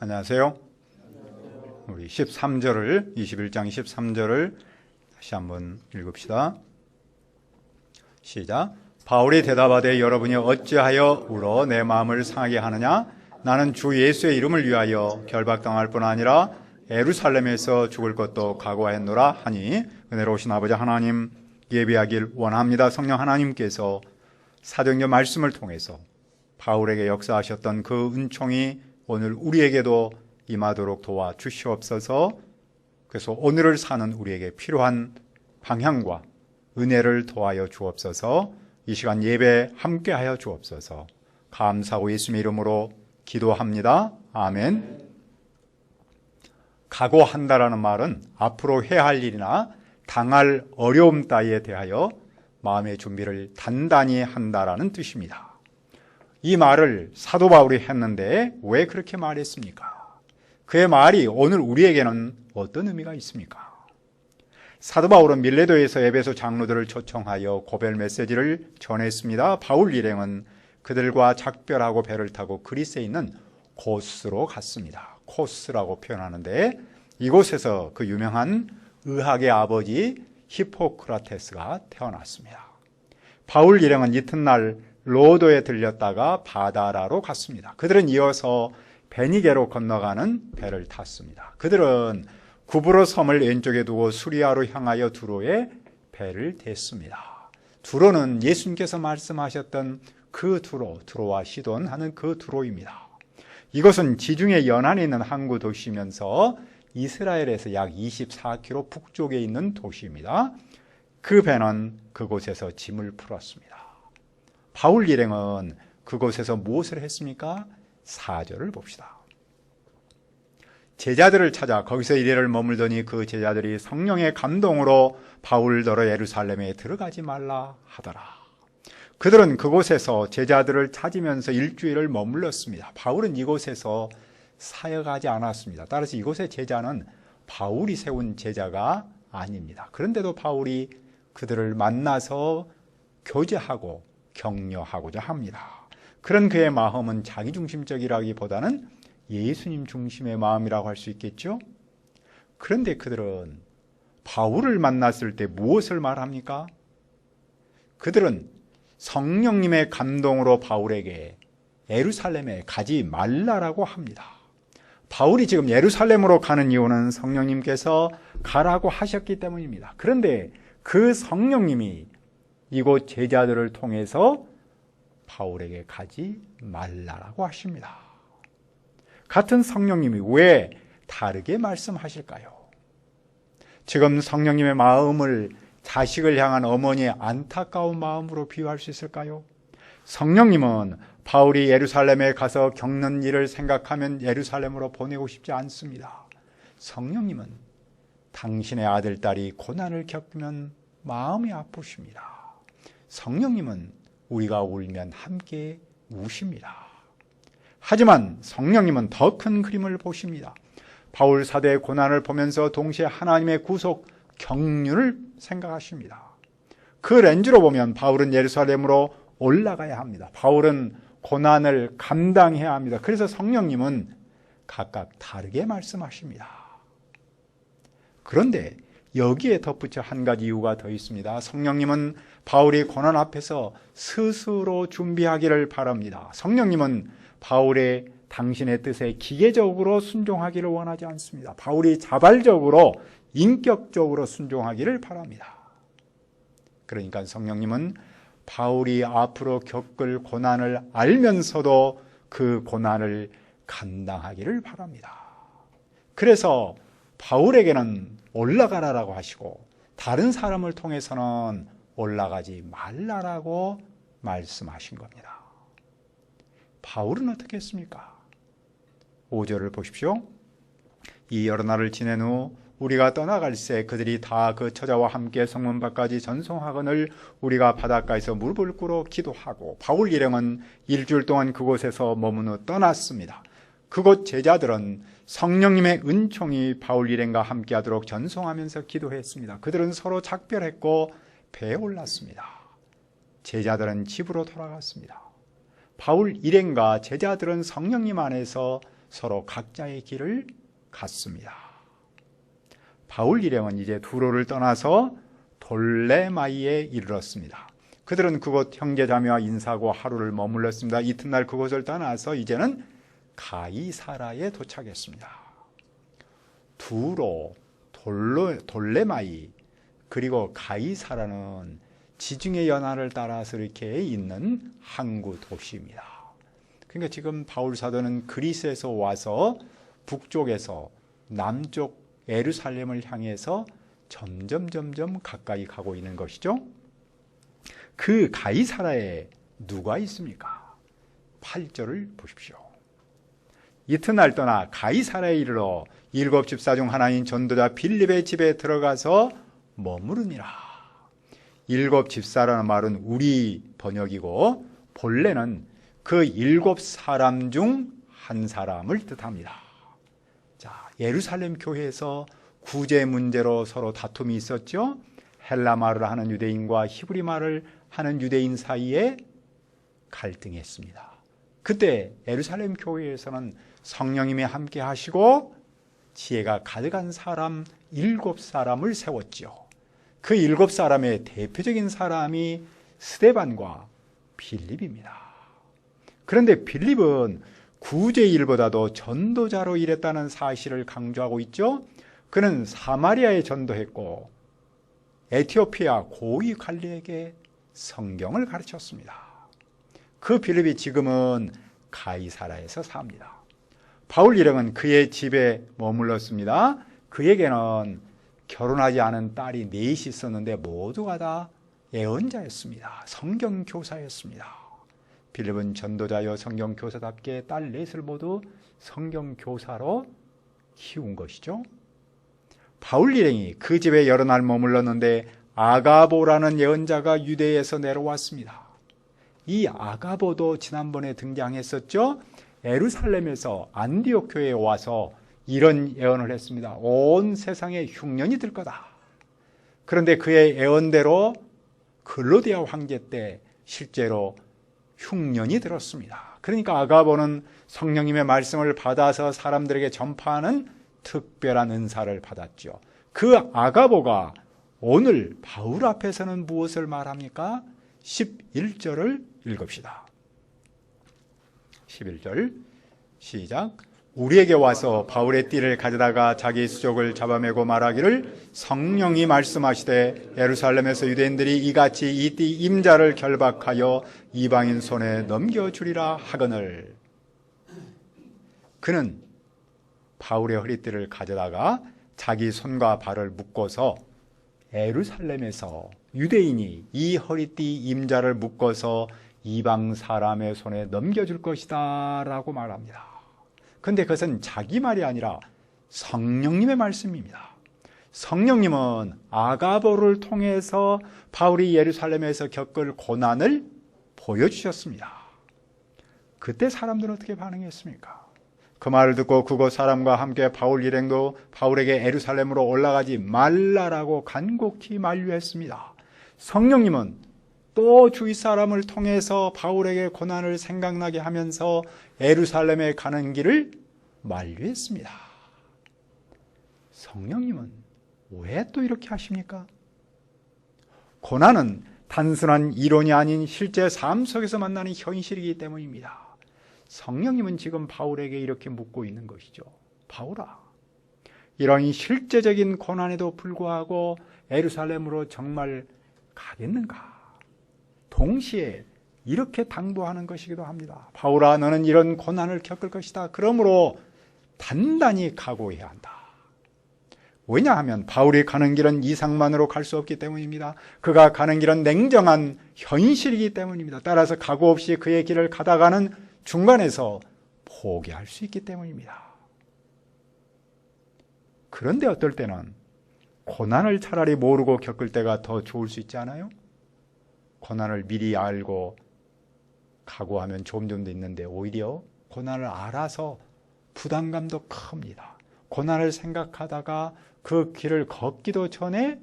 안녕하세요. 우리 13절을 21장 13절을 다시 한번 읽읍시다. 시작. 바울이 대답하되 여러분이 어찌하여 울어 내 마음을 상하게 하느냐? 나는 주 예수의 이름을 위하여 결박당할 뿐 아니라 예루살렘에서 죽을 것도 각오하였노라 하니 은혜로우신 아버지 하나님 예비하길 원합니다. 성령 하나님께서 사도행전 말씀을 통해서 바울에게 역사하셨던 그 은총이 오늘 우리에게도 임하도록 도와주시옵소서. 그래서 오늘을 사는 우리에게 필요한 방향과 은혜를 도와여 주옵소서. 이 시간 예배 함께하여 주옵소서. 감사하고 예수님의 이름으로 기도합니다. 아멘. 각오한다라는 말은 앞으로 해야 할 일이나 당할 어려움 따위에 대하여 마음의 준비를 단단히 한다라는 뜻입니다. 이 말을 사도 바울이 했는데 왜 그렇게 말했습니까? 그의 말이 오늘 우리에게는 어떤 의미가 있습니까? 사도 바울은 밀레도에서 에베소 장로들을 초청하여 고별 메시지를 전했습니다. 바울 일행은 그들과 작별하고 배를 타고 그리스에 있는 코스로 갔습니다. 코스라고 표현하는데 이곳에서 그 유명한 의학의 아버지 히포크라테스가 태어났습니다. 바울 일행은 이튿날 로도에 들렸다가 바다라로 갔습니다. 그들은 이어서 베니게로 건너가는 배를 탔습니다. 그들은 구브로 섬을 왼쪽에 두고 수리아로 향하여 두로에 배를 댔습니다. 두로는 예수님께서 말씀하셨던 그 두로와 시돈 하는 그 두로입니다. 이것은 지중해 연안에 있는 항구 도시면서 이스라엘에서 약 24km 북쪽에 있는 도시입니다. 그 배는 그곳에서 짐을 풀었습니다. 바울 일행은 그곳에서 무엇을 했습니까? 4절을 봅시다. 제자들을 찾아 거기서 이래를 머물더니 그 제자들이 성령의 감동으로 바울더러 예루살렘에 들어가지 말라 하더라. 그들은 그곳에서 제자들을 찾으면서 일주일을 머물렀습니다. 바울은 이곳에서 사역하지 않았습니다. 따라서 이곳의 제자는 바울이 세운 제자가 아닙니다. 그런데도 바울이 그들을 만나서 교제하고 격려하고자 합니다. 그런 그의 마음은 자기중심적이라기보다는 예수님 중심의 마음이라고 할 수 있겠죠? 그런데 그들은 바울을 만났을 때 무엇을 말합니까? 그들은 성령님의 감동으로 바울에게 예루살렘에 가지 말라라고 합니다. 바울이 지금 예루살렘으로 가는 이유는 성령님께서 가라고 하셨기 때문입니다. 그런데 그 성령님이 이곳 제자들을 통해서 바울에게 가지 말라라고 하십니다. 같은 성령님이 왜 다르게 말씀하실까요? 지금 성령님의 마음을 자식을 향한 어머니의 안타까운 마음으로 비유할 수 있을까요? 성령님은 바울이 예루살렘에 가서 겪는 일을 생각하면 예루살렘으로 보내고 싶지 않습니다. 성령님은 당신의 아들, 딸이 고난을 겪으면 마음이 아프십니다. 성령님은 우리가 울면 함께 우십니다. 하지만 성령님은 더 큰 그림을 보십니다. 바울 사도의 고난을 보면서 동시에 하나님의 구속 경륜을 생각하십니다. 그 렌즈로 보면 바울은 예루살렘으로 올라가야 합니다. 바울은 고난을 감당해야 합니다. 그래서 성령님은 각각 다르게 말씀하십니다. 그런데 여기에 덧붙여 한 가지 이유가 더 있습니다. 성령님은 바울이 고난 앞에서 스스로 준비하기를 바랍니다. 성령님은 바울의 당신의 뜻에 기계적으로 순종하기를 원하지 않습니다. 바울이 자발적으로 인격적으로 순종하기를 바랍니다. 그러니까 성령님은 바울이 앞으로 겪을 고난을 알면서도 그 고난을 감당하기를 바랍니다. 그래서 바울에게는 올라가라라고 하시고 다른 사람을 통해서는 올라가지 말라라고 말씀하신 겁니다. 바울은 어떻게 했습니까? 5절을 보십시오. 이 여러 날을 지낸 후 우리가 떠나갈새 그들이 다 그 처자와 함께 성문 밖까지 전송하거늘 우리가 바닷가에서 무릎을 꿇어 기도하고 바울 일행은 일주일 동안 그곳에서 머문 후 떠났습니다. 그곳 제자들은 성령님의 은총이 바울 일행과 함께하도록 전송하면서 기도했습니다. 그들은 서로 작별했고 배에 올랐습니다. 제자들은 집으로 돌아갔습니다. 바울 일행과 제자들은 성령님 안에서 서로 각자의 길을 갔습니다. 바울 일행은 이제 두로를 떠나서 돌레마이에 이르렀습니다. 그들은 그곳 형제자매와 인사하고 하루를 머물렀습니다. 이튿날 그곳을 떠나서 이제는 가이사라에 도착했습니다. 두로, 돌레마이, 그리고 가이사라는 지중해 연안을 따라서 이렇게 있는 항구 도시입니다. 그러니까 지금 바울 사도는 그리스에서 와서 북쪽에서 남쪽 예루살렘을 향해서 점점 가까이 가고 있는 것이죠. 그 가이사라에 누가 있습니까? 8절을 보십시오. 이튿날 떠나 가이사라에 이르러 7 집사 중 하나인 전도자 빌립의 집에 들어가서 머무르니라. 7 집사라는 말은 우리 번역이고 본래는 그 7 사람 중 한 사람을 뜻합니다. 자, 예루살렘 교회에서 구제 문제로 서로 다툼이 있었죠. 헬라 말을 하는 유대인과 히브리 말을 하는 유대인 사이에 갈등했습니다. 그때 예루살렘 교회에서는 성령님이 함께 하시고 지혜가 가득한 사람 7 사람을 세웠죠. 그 7 사람의 대표적인 사람이 스데반과 빌립입니다. 그런데 빌립은 구제 일보다도 전도자로 일했다는 사실을 강조하고 있죠. 그는 사마리아에 전도했고 에티오피아 고위 관리에게 성경을 가르쳤습니다. 그 빌립이 지금은 가이사라에서 삽니다. 바울 일행은 그의 집에 머물렀습니다. 그에게는 결혼하지 않은 딸이 넷이 있었는데 모두가 다 예언자였습니다. 성경교사였습니다. 빌립은 전도자여 성경교사답게 딸 넷을 모두 성경교사로 키운 것이죠. 바울 일행이 그 집에 여러 날 머물렀는데 아가보라는 예언자가 유대에서 내려왔습니다. 이 아가보도 지난번에 등장했었죠. 예루살렘에서 안디옥 교회에 와서 이런 예언을 했습니다. 온 세상에 흉년이 들 거다. 그런데 그의 예언대로 글로디아 황제 때 실제로 흉년이 들었습니다. 그러니까 아가보는 성령님의 말씀을 받아서 사람들에게 전파하는 특별한 은사를 받았죠. 그 아가보가 오늘 바울 앞에서는 무엇을 말합니까? 11절을 읽읍시다. 11절 시작. 우리에게 와서 바울의 띠를 가져다가 자기 수족을 잡아매고 말하기를 성령이 말씀하시되 예루살렘에서 유대인들이 이같이 이 띠 임자를 결박하여 이방인 손에 넘겨주리라 하거늘. 그는 바울의 허리띠를 가져다가 자기 손과 발을 묶어서 예루살렘에서 유대인이 이 허리띠 임자를 묶어서 이방 사람의 손에 넘겨줄 것이다 라고 말합니다. 그런데 그것은 자기 말이 아니라 성령님의 말씀입니다. 성령님은 아가보를 통해서 바울이 예루살렘에서 겪을 고난을 보여주셨습니다. 그때 사람들은 어떻게 반응했습니까? 그 말을 듣고 그곳 사람과 함께 바울 일행도 바울에게 예루살렘으로 올라가지 말라라고 간곡히 만류했습니다. 성령님은 또 주위 사람을 통해서 바울에게 고난을 생각나게 하면서 예루살렘에 가는 길을 만류했습니다. 성령님은 왜 또 이렇게 하십니까? 고난은 단순한 이론이 아닌 실제 삶 속에서 만나는 현실이기 때문입니다. 성령님은 지금 바울에게 이렇게 묻고 있는 것이죠. 바울아, 이런 실제적인 고난에도 불구하고 예루살렘으로 정말 가겠는가? 동시에 이렇게 당부하는 것이기도 합니다. 바울아, 너는 이런 고난을 겪을 것이다. 그러므로 단단히 각오해야 한다. 왜냐하면 바울이 가는 길은 이상만으로 갈 수 없기 때문입니다. 그가 가는 길은 냉정한 현실이기 때문입니다. 따라서 각오 없이 그의 길을 가다가는 중간에서 포기할 수 있기 때문입니다. 그런데 어떨 때는 고난을 차라리 모르고 겪을 때가 더 좋을 수 있지 않아요? 고난을 미리 알고 각오하면 좋은 점도 있는데 오히려 고난을 알아서 부담감도 큽니다. 고난을 생각하다가 그 길을 걷기도 전에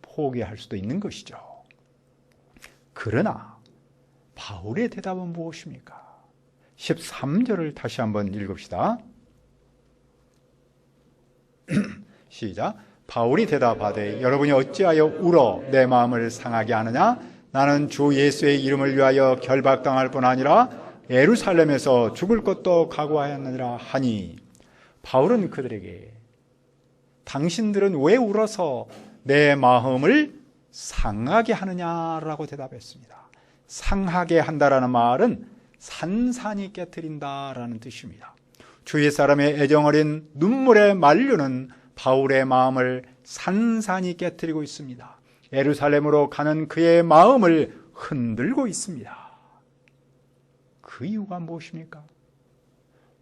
포기할 수도 있는 것이죠. 그러나 바울의 대답은 무엇입니까? 13절을 다시 한번 읽읍시다. 시작. 바울이 대답하되 여러분이 어찌하여 울어 내 마음을 상하게 하느냐? 나는 주 예수의 이름을 위하여 결박당할 뿐 아니라 예루살렘에서 죽을 것도 각오하였느니라 하니, 바울은 그들에게 당신들은 왜 울어서 내 마음을 상하게 하느냐라고 대답했습니다. 상하게 한다라는 말은 산산이 깨트린다라는 뜻입니다. 주위 사람의 애정어린 눈물의 만류는 바울의 마음을 산산이 깨트리고 있습니다. 예루살렘으로 가는 그의 마음을 흔들고 있습니다. 그 이유가 무엇입니까?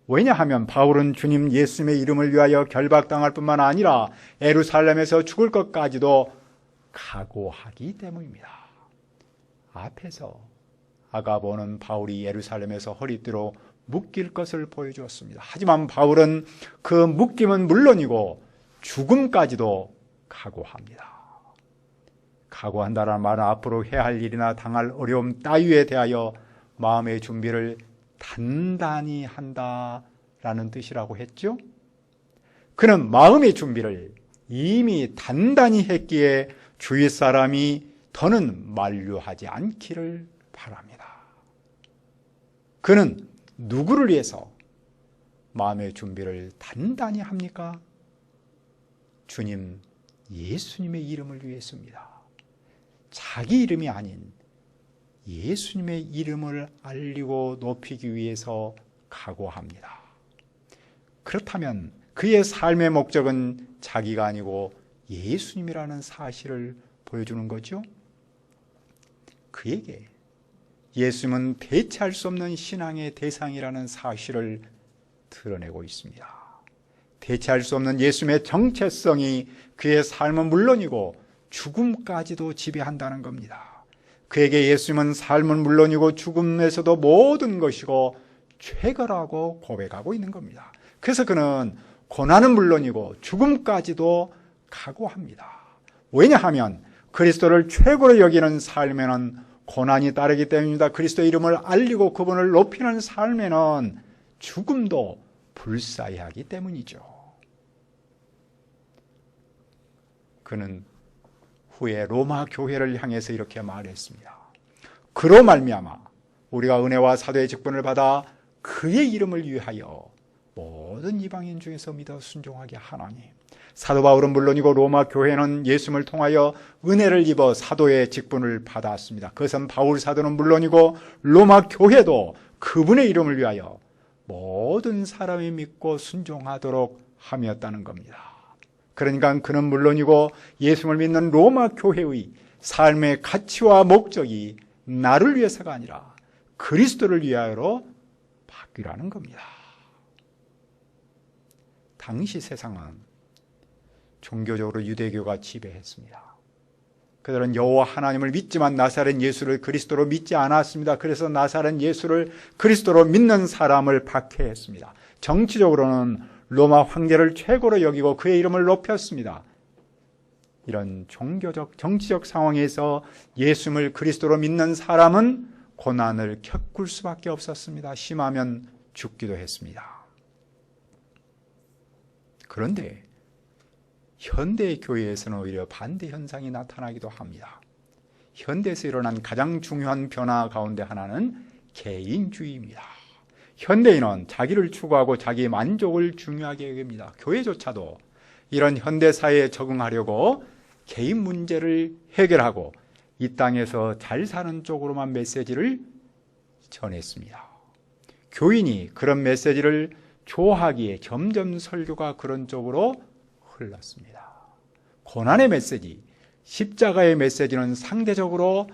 왜냐하면 바울은 주님 예수님의 이름을 위하여 결박당할 뿐만 아니라 예루살렘에서 죽을 것까지도 각오하기 때문입니다. 앞에서 아가보는 바울이 예루살렘에서 허리띠로 묶일 것을 보여주었습니다. 하지만 바울은 그 묶임은 물론이고 죽음까지도 각오합니다. 각오한다는 말은 앞으로 해야 할 일이나 당할 어려움 따위에 대하여 마음의 준비를 단단히 한다라는 뜻이라고 했죠. 그는 마음의 준비를 이미 단단히 했기에 주위 사람이 더는 만류하지 않기를 바랍니다. 그는 누구를 위해서 마음의 준비를 단단히 합니까? 주님 예수님의 이름을 위해서입니다. 자기 이름이 아닌 예수님의 이름을 알리고 높이기 위해서 각오합니다. 그렇다면 그의 삶의 목적은 자기가 아니고 예수님이라는 사실을 보여주는 거죠. 그에게 예수님은 대체할 수 없는 신앙의 대상이라는 사실을 드러내고 있습니다. 대체할 수 없는 예수님의 정체성이 그의 삶은 물론이고 죽음까지도 지배한다는 겁니다. 그에게 예수님은 삶은 물론이고 죽음에서도 모든 것이고 최고라고 고백하고 있는 겁니다. 그래서 그는 고난은 물론이고 죽음까지도 각오합니다. 왜냐하면 그리스도를 최고로 여기는 삶에는 고난이 따르기 때문입니다. 그리스도의 이름을 알리고 그분을 높이는 삶에는 죽음도 불사히 하기 때문이죠. 그는 후에 로마 교회를 향해서 이렇게 말했습니다. 그로 말미암아 우리가 은혜와 사도의 직분을 받아 그의 이름을 위하여 모든 이방인 중에서 믿어 순종하게 하나니, 사도 바울은 물론이고 로마 교회는 예수님을 통하여 은혜를 입어 사도의 직분을 받았습니다. 그것은 바울 사도는 물론이고 로마 교회도 그분의 이름을 위하여 모든 사람이 믿고 순종하도록 함이었다는 겁니다. 그러니까 그는 물론이고 예수님을 믿는 로마 교회의 삶의 가치와 목적이 나를 위해서가 아니라 그리스도를 위하여로 바뀌라는 겁니다. 당시 세상은 종교적으로 유대교가 지배했습니다. 그들은 여호와 하나님을 믿지만 나사렛 예수를 그리스도로 믿지 않았습니다. 그래서 나사렛 예수를 그리스도로 믿는 사람을 박해했습니다. 정치적으로는 로마 황제를 최고로 여기고 그의 이름을 높였습니다. 이런 종교적, 정치적 상황에서 예수님을 그리스도로 믿는 사람은 고난을 겪을 수밖에 없었습니다. 심하면 죽기도 했습니다. 그런데 현대 교회에서는 오히려 반대 현상이 나타나기도 합니다. 현대에서 일어난 가장 중요한 변화 가운데 하나는 개인주의입니다. 현대인은 자기를 추구하고 자기 만족을 중요하게 여깁니다. 교회조차도 이런 현대사회에 적응하려고 개인 문제를 해결하고 이 땅에서 잘 사는 쪽으로만 메시지를 전했습니다. 교인이 그런 메시지를 좋아하기에 점점 설교가 그런 쪽으로 흘렀습니다. 고난의 메시지, 십자가의 메시지는 상대적으로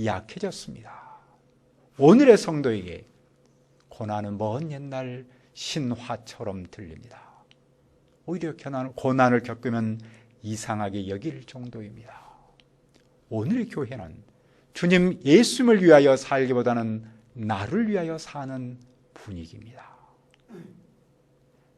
약해졌습니다. 오늘의 성도에게 고난은 먼 옛날 신화처럼 들립니다. 오히려 고난을 겪으면 이상하게 여길 정도입니다. 오늘의 교회는 주님 예수님을 위하여 살기보다는 나를 위하여 사는 분위기입니다.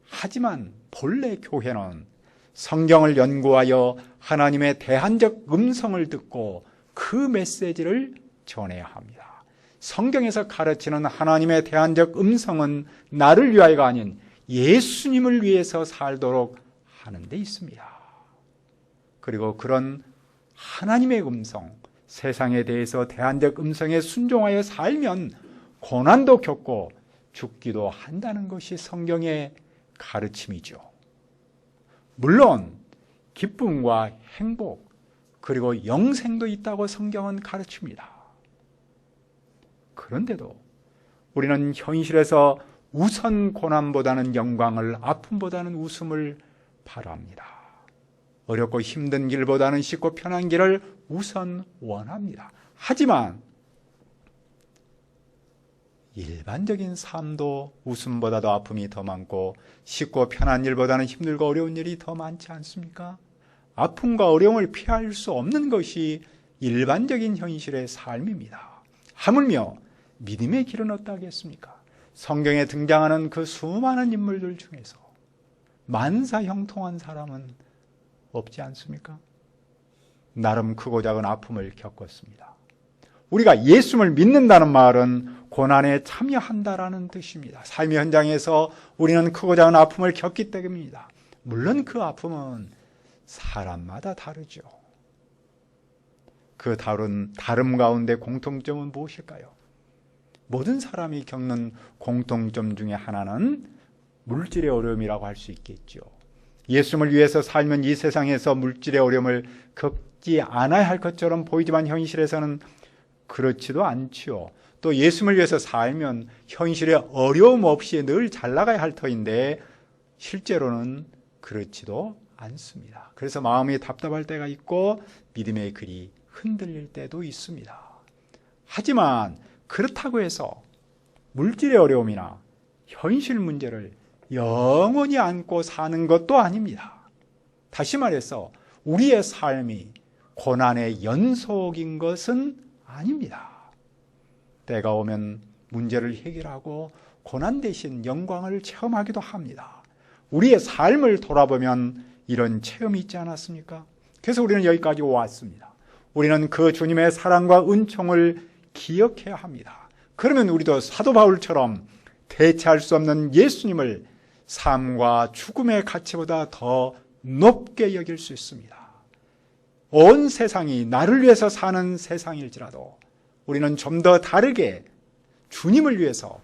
하지만 본래 교회는 성경을 연구하여 하나님의 대한적 음성을 듣고 그 메시지를 전해야 합니다. 성경에서 가르치는 하나님의 대한적 음성은 나를 위하여가 아닌 예수님을 위해서 살도록 하는 데 있습니다. 그리고 그런 하나님의 음성, 세상에 대해서 대안적 음성에 순종하여 살면 고난도 겪고 죽기도 한다는 것이 성경의 가르침이죠. 물론 기쁨과 행복 그리고 영생도 있다고 성경은 가르칩니다. 그런데도 우리는 현실에서 우선 고난보다는 영광을, 아픔보다는 웃음을 바랍니다. 어렵고 힘든 길보다는 쉽고 편한 길을 우선 원합니다. 하지만 일반적인 삶도 웃음보다도 아픔이 더 많고 쉽고 편한 일보다는 힘들고 어려운 일이 더 많지 않습니까? 아픔과 어려움을 피할 수 없는 것이 일반적인 현실의 삶입니다. 하물며 믿음의 길은 어떠하겠습니까? 성경에 등장하는 그 수많은 인물들 중에서 만사형통한 사람은 없지 않습니까? 나름 크고 작은 아픔을 겪었습니다. 우리가 예수를 믿는다는 말은 고난에 참여한다라는 뜻입니다. 삶의 현장에서 우리는 크고 작은 아픔을 겪기 때문입니다. 물론 그 아픔은 사람마다 다르죠. 그 다름 가운데 공통점은 무엇일까요? 모든 사람이 겪는 공통점 중에 하나는 물질의 어려움이라고 할 수 있겠죠. 예수를 위해서 살면 이 세상에서 물질의 어려움을 겪지 않아야 할 것처럼 보이지만 현실에서는 그렇지도 않지요. 또 예수를 위해서 살면 현실에 어려움 없이 늘 잘 나가야 할 터인데 실제로는 그렇지도 않습니다. 그래서 마음이 답답할 때가 있고 믿음의 길이 흔들릴 때도 있습니다. 하지만 그렇다고 해서 물질의 어려움이나 현실 문제를 영원히 안고 사는 것도 아닙니다. 다시 말해서 우리의 삶이 고난의 연속인 것은 아닙니다. 때가 오면 문제를 해결하고 고난 대신 영광을 체험하기도 합니다. 우리의 삶을 돌아보면 이런 체험이 있지 않았습니까? 그래서 우리는 여기까지 왔습니다. 우리는 그 주님의 사랑과 은총을 기억해야 합니다. 그러면 우리도 사도 바울처럼 대체할 수 없는 예수님을 삶과 죽음의 가치보다 더 높게 여길 수 있습니다. 온 세상이 나를 위해서 사는 세상일지라도 우리는 좀 더 다르게 주님을 위해서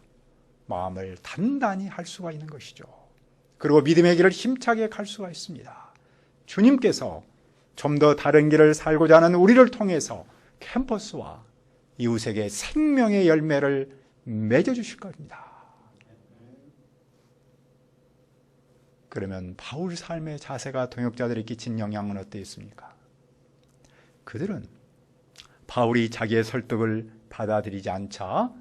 마음을 단단히 할 수가 있는 것이죠. 그리고 믿음의 길을 힘차게 갈 수가 있습니다. 주님께서 좀 더 다른 길을 살고자 하는 우리를 통해서 캠퍼스와 이웃에게 생명의 열매를 맺어주실 겁니다. 그러면 바울 삶의 자세가 동역자들에 끼친 영향은 어떠했습니까? 그들은 바울이 자기의 설득을 받아들이지 않자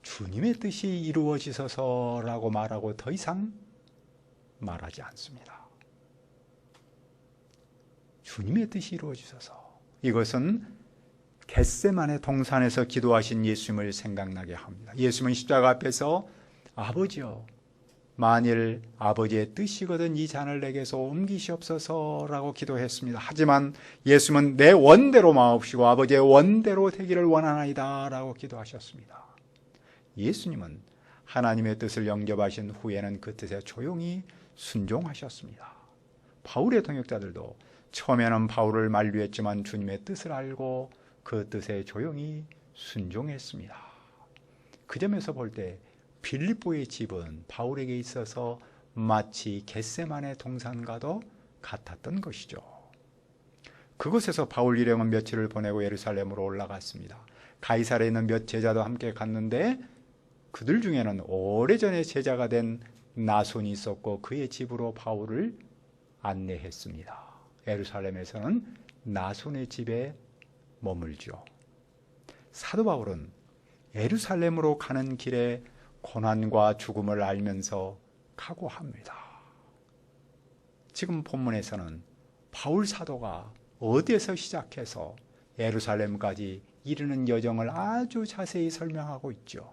주님의 뜻이 이루어지소서라고 말하고 더 이상 말하지 않습니다. 주님의 뜻이 이루어지소서. 이것은 겟세마네 동산에서 기도하신 예수님을 생각나게 합니다. 예수님은 십자가 앞에서 아버지여, 만일 아버지의 뜻이거든 이 잔을 내게서 옮기시옵소서라고 기도했습니다. 하지만 예수님은 내 원대로 마옵시고 아버지의 원대로 되기를 원하나이다 라고 기도하셨습니다. 예수님은 하나님의 뜻을 영접하신 후에는 그 뜻에 조용히 순종하셨습니다. 바울의 동역자들도 처음에는 바울을 만류했지만 주님의 뜻을 알고 그 뜻에 조용히 순종했습니다. 그 점에서 볼 때 빌립보의 집은 바울에게 있어서 마치 겟세마네 동산과도 같았던 것이죠. 그곳에서 바울 일행은 며칠을 보내고 예루살렘으로 올라갔습니다. 가이사랴에 있는 몇 제자도 함께 갔는데 그들 중에는 오래전에 제자가 된 나손이 있었고 그의 집으로 바울을 안내했습니다. 예루살렘에서는 나손의 집에 머물죠. 사도 바울은 예루살렘으로 가는 길에 고난과 죽음을 알면서 각오합니다. 지금 본문에서는 바울 사도가 어디에서 시작해서 예루살렘까지 이르는 여정을 아주 자세히 설명하고 있죠.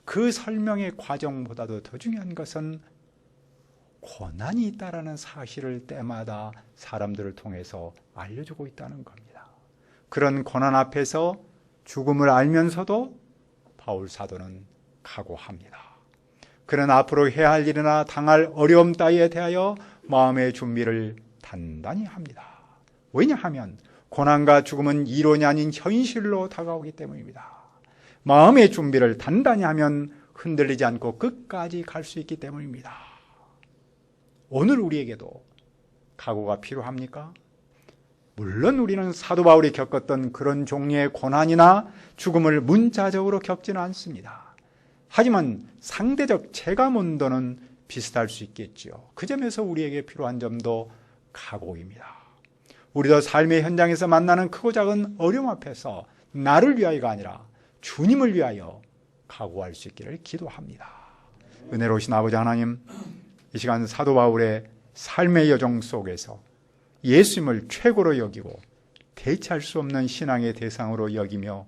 그 설명의 과정보다도 더 중요한 것은 고난이 있다라는 사실을 때마다 사람들을 통해서 알려주고 있다는 겁니다. 그런 고난 앞에서 죽음을 알면서도 바울 사도는 각오합니다. 그는 앞으로 해야 할 일이나 당할 어려움 따위에 대하여 마음의 준비를 단단히 합니다. 왜냐하면 고난과 죽음은 이론이 아닌 현실로 다가오기 때문입니다. 마음의 준비를 단단히 하면 흔들리지 않고 끝까지 갈 수 있기 때문입니다. 오늘 우리에게도 각오가 필요합니까? 물론 우리는 사도 바울이 겪었던 그런 종류의 고난이나 죽음을 문자적으로 겪지는 않습니다. 하지만 상대적 체감 온도는 비슷할 수 있겠지요. 그 점에서 우리에게 필요한 점도 각오입니다. 우리도 삶의 현장에서 만나는 크고 작은 어려움 앞에서 나를 위하여가 아니라 주님을 위하여 각오할 수 있기를 기도합니다. 은혜로우신 아버지 하나님, 이 시간 사도 바울의 삶의 여정 속에서 예수님을 최고로 여기고 대체할 수 없는 신앙의 대상으로 여기며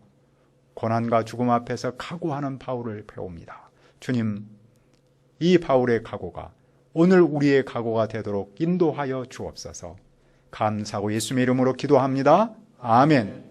고난과 죽음 앞에서 각오하는 바울을 배웁니다. 주님, 이 바울의 각오가 오늘 우리의 각오가 되도록 인도하여 주옵소서. 감사하고 예수님의 이름으로 기도합니다. 아멘.